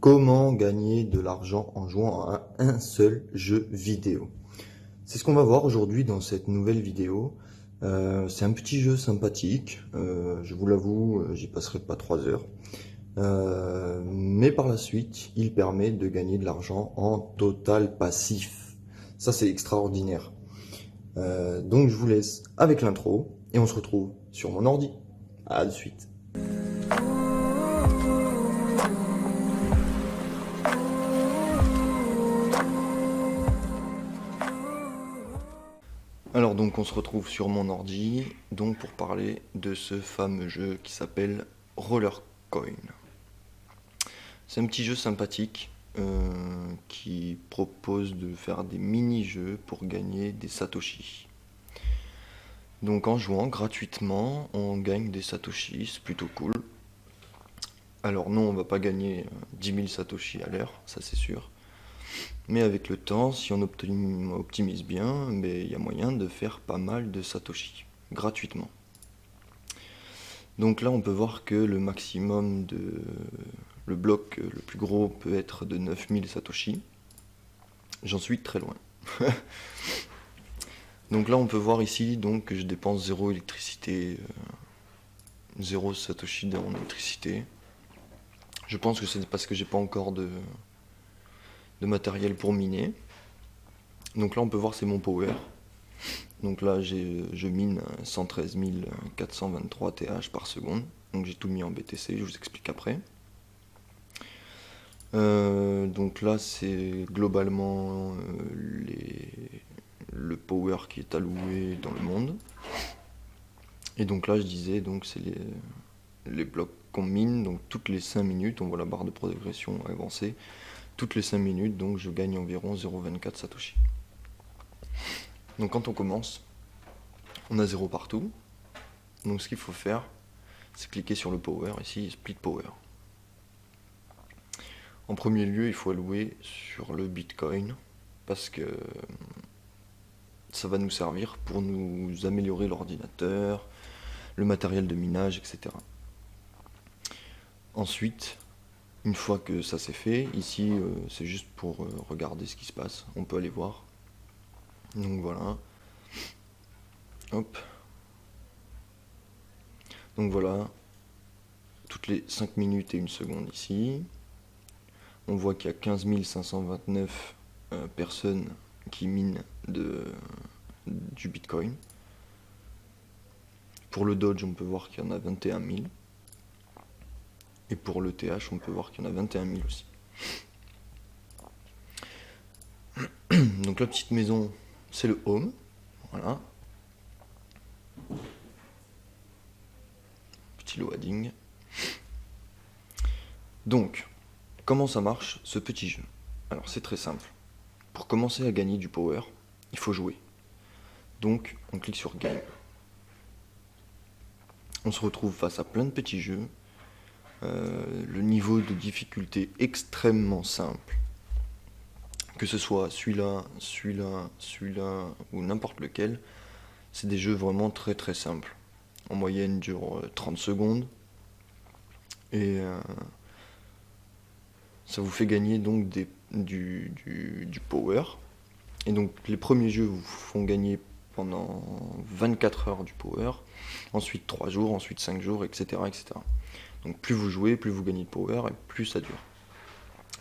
Comment gagner de l'argent en jouant à un seul jeu vidéo? C'est ce qu'on va voir aujourd'hui dans cette nouvelle vidéo. C'est un petit jeu sympathique, je vous l'avoue, j'y passerai pas 3 heures. Mais par la suite, il permet de gagner de l'argent en total passif. Ça, c'est extraordinaire. Donc je vous laisse avec l'intro et on se retrouve sur mon ordi. À de suite. Alors donc on se retrouve sur mon ordi donc pour parler de ce fameux jeu qui s'appelle Rollercoin. C'est un petit jeu sympathique qui propose de faire des mini-jeux pour gagner des satoshis. Donc en jouant gratuitement, on gagne des satoshis, c'est plutôt cool. Alors non, on va pas gagner 10 000 satoshis à l'heure, ça c'est sûr. Mais avec le temps, si on optimise bien, il y a moyen de faire pas mal de satoshi, gratuitement. Donc là, on peut voir que le maximum le bloc le plus gros peut être de 9000 satoshi. J'en suis très loin. Donc là, on peut voir ici donc, que je dépense 0 électricité, 0 satoshi en électricité. Je pense que c'est parce que j'ai pas encore de matériel pour miner. Donc là on peut voir c'est mon power. Donc là je mine 113 423 TH par seconde. Donc j'ai tout mis en BTC, je vous explique après. Donc là c'est globalement le power qui est alloué dans le monde. Et donc là je disais donc c'est les blocs qu'on mine, donc toutes les 5 minutes, on voit la barre de progression avancée. Toutes les 5 minutes, donc je gagne environ 0,24 Satoshi. Donc quand on commence, on a 0 partout. Donc ce qu'il faut faire, c'est cliquer sur le power, ici, split power. En premier lieu, il faut allouer sur le Bitcoin, parce que ça va nous servir pour nous améliorer l'ordinateur, le matériel de minage, etc. Ensuite, une fois que ça c'est fait, ici c'est juste pour regarder ce qui se passe, on peut aller voir. Donc voilà. Hop. Donc voilà. Toutes les 5 minutes et 1 seconde ici. On voit qu'il y a 15 529 personnes qui minent du Bitcoin. Pour le Dodge, on peut voir qu'il y en a 21 000. Et pour le TH, on peut voir qu'il y en a 21 000 aussi. Donc la petite maison, c'est le home. Voilà. Petit loading. Donc, comment ça marche ce petit jeu? Alors c'est très simple. Pour commencer à gagner du power, il faut jouer. Donc on clique sur Game. On se retrouve face à plein de petits jeux. Le niveau de difficulté extrêmement simple. Que ce soit celui-là, celui-là, celui-là ou n'importe lequel, c'est des jeux vraiment très très simples. En moyenne dure 30 secondes. Et ça vous fait gagner donc du power. Et donc les premiers jeux vous font gagner pendant 24 heures du power, ensuite 3 jours, ensuite 5 jours, etc., etc. Donc plus vous jouez, plus vous gagnez de power et plus ça dure.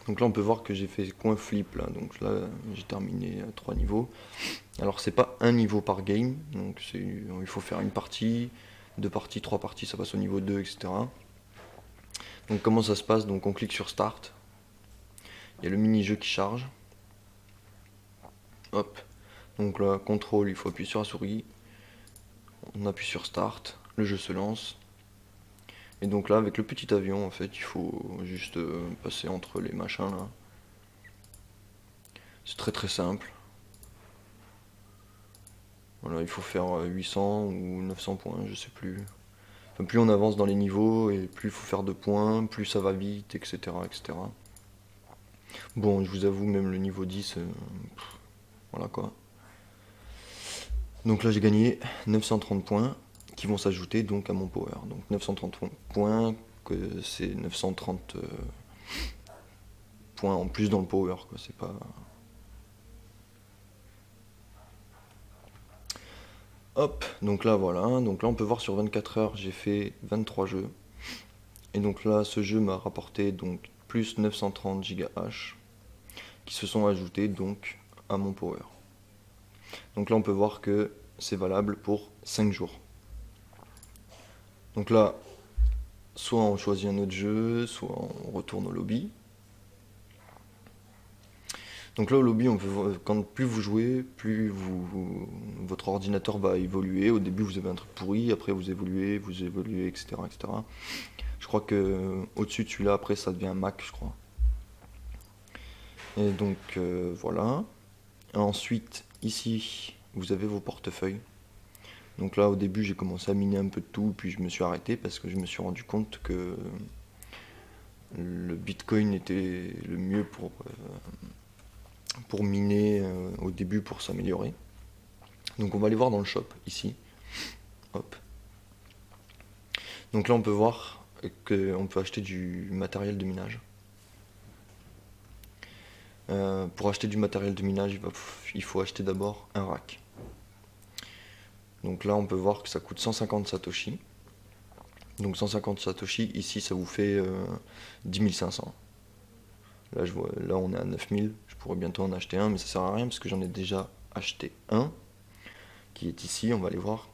Donc là on peut voir que j'ai fait coin flip là, donc là j'ai terminé 3 niveaux. Alors c'est pas un niveau par game, donc il faut faire une partie, 2 parties, 3 parties, ça passe au niveau 2, etc. Donc comment ça se passe? Donc on clique sur Start. Il y a le mini-jeu qui charge. Hop. Donc là, contrôle, il faut appuyer sur la souris. On appuie sur Start. Le jeu se lance. Et donc là, avec le petit avion, en fait, il faut juste passer entre les machins là. C'est très très simple. Voilà, il faut faire 800 ou 900 points, je sais plus. Enfin, plus on avance dans les niveaux et plus il faut faire de points, plus ça va vite, etc., etc. Bon, je vous avoue, même le niveau 10, voilà quoi. Donc là j'ai gagné 930 points qui vont s'ajouter donc à mon power. Donc 930 points, que c'est 930 points en plus dans le power, quoi. C'est pas... Hop, donc là voilà, donc là on peut voir sur 24 heures j'ai fait 23 jeux. Et donc là ce jeu m'a rapporté donc plus 930 GH qui se sont ajoutés donc à mon power. Donc là on peut voir que c'est valable pour 5 jours. Donc là, soit on choisit un autre jeu, soit on retourne au lobby. Donc là au lobby, quand plus vous jouez, votre ordinateur va évoluer. Au début vous avez un truc pourri, après vous évoluez, etc. etc. Je crois que au-dessus de celui-là, après ça devient un Mac, je crois. Et donc voilà. Ensuite, ici, vous avez vos portefeuilles. Donc là, au début, j'ai commencé à miner un peu de tout, puis je me suis arrêté parce que je me suis rendu compte que le Bitcoin était le mieux pour miner au début, pour s'améliorer. Donc on va aller voir dans le shop, ici. Hop. Donc là, on peut voir qu'on peut acheter du matériel de minage. Pour acheter du matériel de minage, il faut acheter d'abord un rack. Donc là, on peut voir que ça coûte 150 Satoshi. Donc 150 Satoshi, ici, ça vous fait 10 500. Là, là, on est à 9000. Je pourrais bientôt en acheter un, mais ça sert à rien parce que j'en ai déjà acheté un qui est ici. On va aller voir.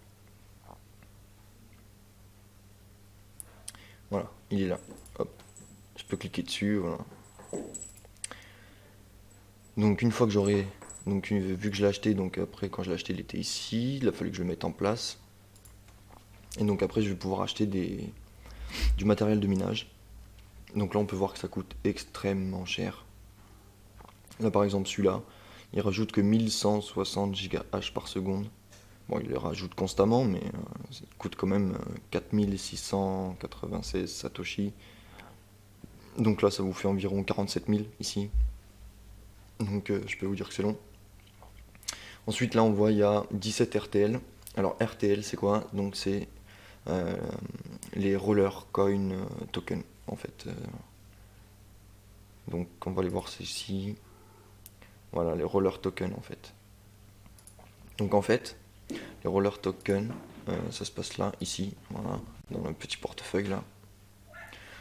Voilà, il est là. Hop, je peux cliquer dessus. Voilà. Donc une fois que j'aurai, donc vu que je l'ai acheté, donc après quand je l'ai acheté, il était ici. Il a fallu que je le mette en place. Et donc après, je vais pouvoir acheter du matériel de minage. Donc là, on peut voir que ça coûte extrêmement cher. Là, par exemple, celui-là, il rajoute que 1160 GH par seconde. Bon, il les rajoute constamment, mais ça coûte quand même 4696 Satoshi. Donc là, ça vous fait environ 47 000 ici. Donc je peux vous dire que c'est long. Ensuite, là, on voit il y a 17 RTL. Alors, RTL, c'est quoi? Donc, c'est les roller coin token, en fait. Donc, on va aller voir ici. Voilà, les roller tokens, en fait. Donc, en fait, les roller tokens, ça se passe là, ici, voilà, dans le petit portefeuille là.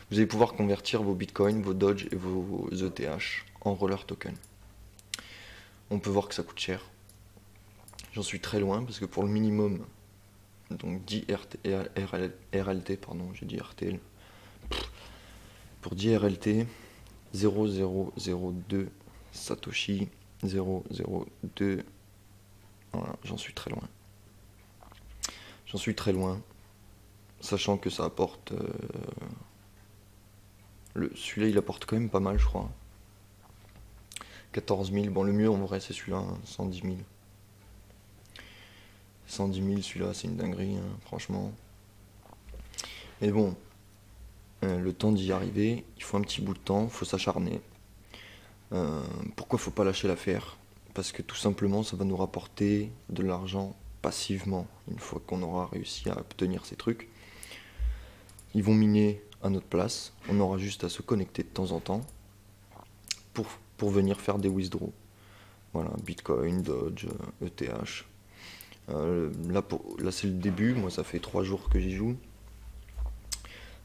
Vous allez pouvoir convertir vos bitcoins, vos Doge et vos ETH en roller tokens. On peut voir que ça coûte cher. J'en suis très loin parce que pour le minimum, donc 10 RLT, pardon, j'ai dit RTL. Pour 10 RLT, 0002 Satoshi, 002. Voilà, j'en suis très loin. J'en suis très loin, sachant que ça apporte... celui-là, il apporte quand même pas mal, je crois. 14 000, bon le mieux en vrai c'est celui-là, hein, 110 000. 110 000, celui-là, c'est une dinguerie, hein, franchement. Mais bon, le temps d'y arriver, il faut un petit bout de temps, il faut s'acharner. Pourquoi faut pas lâcher l'affaire? Parce que tout simplement, ça va nous rapporter de l'argent passivement, une fois qu'on aura réussi à obtenir ces trucs. Ils vont miner à notre place, on aura juste à se connecter de temps en temps pour venir faire des withdraws. Voilà, Bitcoin, Doge, ETH. Là c'est le début, moi ça fait 3 jours que j'y joue.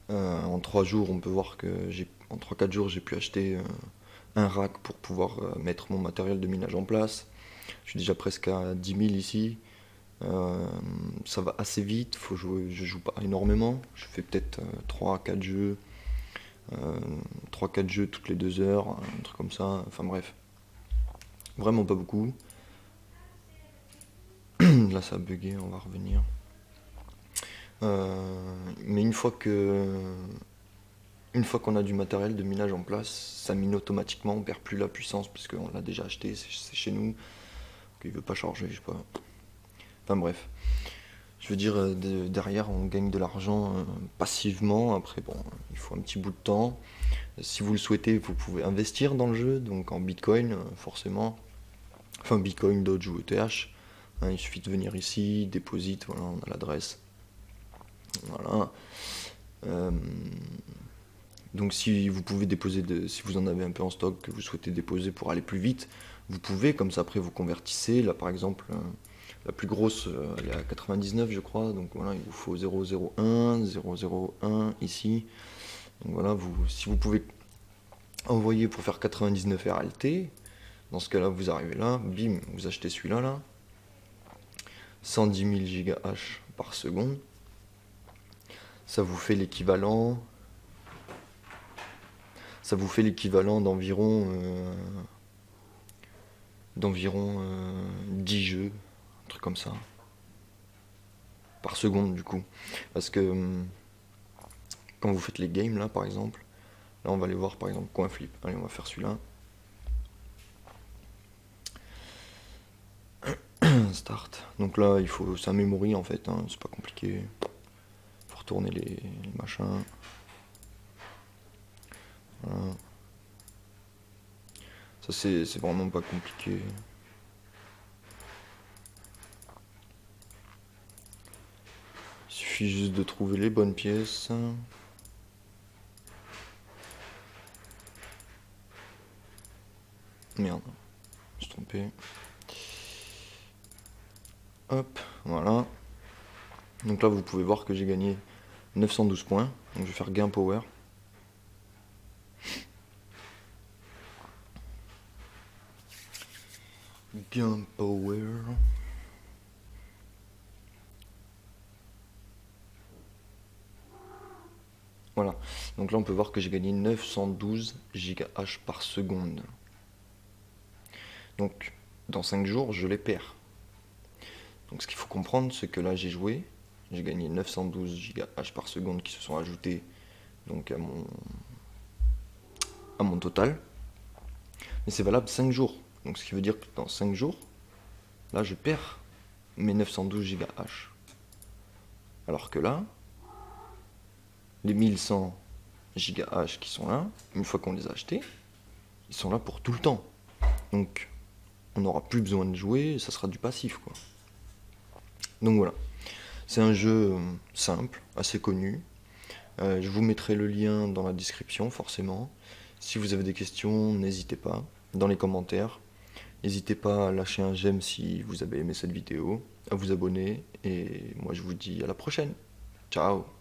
En 3 jours, on peut voir que en 3-4 jours, j'ai pu acheter un rack pour pouvoir mettre mon matériel de minage en place. Je suis déjà presque à 10 000 ici. Ça va assez vite, je joue pas énormément. Je fais peut-être 3-4 jeux. 3-4 jeux toutes les 2 heures, un truc comme ça. Enfin bref. Vraiment pas beaucoup. Là ça a bugué, on va revenir. Mais une fois qu'on a du matériel de minage en place, ça mine automatiquement, on perd plus la puissance parce qu'on l'a déjà acheté, c'est chez nous. Il veut pas charger, je sais pas. Enfin bref. Je veux dire, derrière on gagne de l'argent passivement. Après bon, il faut un petit bout de temps. Si vous le souhaitez, vous pouvez investir dans le jeu, donc en Bitcoin forcément. Enfin Bitcoin, Doge ou ETH. Hein, il suffit de venir ici, déposite, voilà, on a l'adresse. Voilà. Donc si vous pouvez déposer, si vous en avez un peu en stock, que vous souhaitez déposer pour aller plus vite, vous pouvez, comme ça après vous convertissez. Là par exemple, la plus grosse, elle est à 99 je crois, donc voilà, il vous faut 001, 001 ici. Donc voilà, si vous pouvez envoyer pour faire 99 RLT, dans ce cas-là vous arrivez là, bim, vous achetez celui-là là, 110 000 GH par seconde, ça vous fait l'équivalent d'environ 10 jeux, un truc comme ça, par seconde du coup. Parce que quand vous faites les games là par exemple, là on va aller voir par exemple coin flip. Allez, on va faire celui-là. Start. Donc là il faut sa memory en fait, hein, c'est pas compliqué. Faut retourner les machins. Voilà. Ça c'est vraiment pas compliqué. Il suffit juste de trouver les bonnes pièces. Merde, je me suis trompé. Hop, voilà. Donc là vous pouvez voir que j'ai gagné 912 points. Donc je vais faire gain power. Gain power. Voilà, donc là on peut voir que j'ai gagné 912 GH par seconde. Donc dans 5 jours je les perds. Donc ce qu'il faut comprendre, c'est que là j'ai joué, j'ai gagné 912 GH par seconde qui se sont ajoutés donc à mon total. Mais c'est valable 5 jours. Donc ce qui veut dire que dans 5 jours, là je perds mes 912 GH. Alors que là, les 1100 GH qui sont là, une fois qu'on les a achetés, ils sont là pour tout le temps. Donc on n'aura plus besoin de jouer, ça sera du passif quoi. Donc voilà, c'est un jeu simple, assez connu. Je vous mettrai le lien dans la description forcément. Si vous avez des questions, n'hésitez pas, dans les commentaires. N'hésitez pas à lâcher un j'aime si vous avez aimé cette vidéo, à vous abonner, et moi je vous dis à la prochaine. Ciao!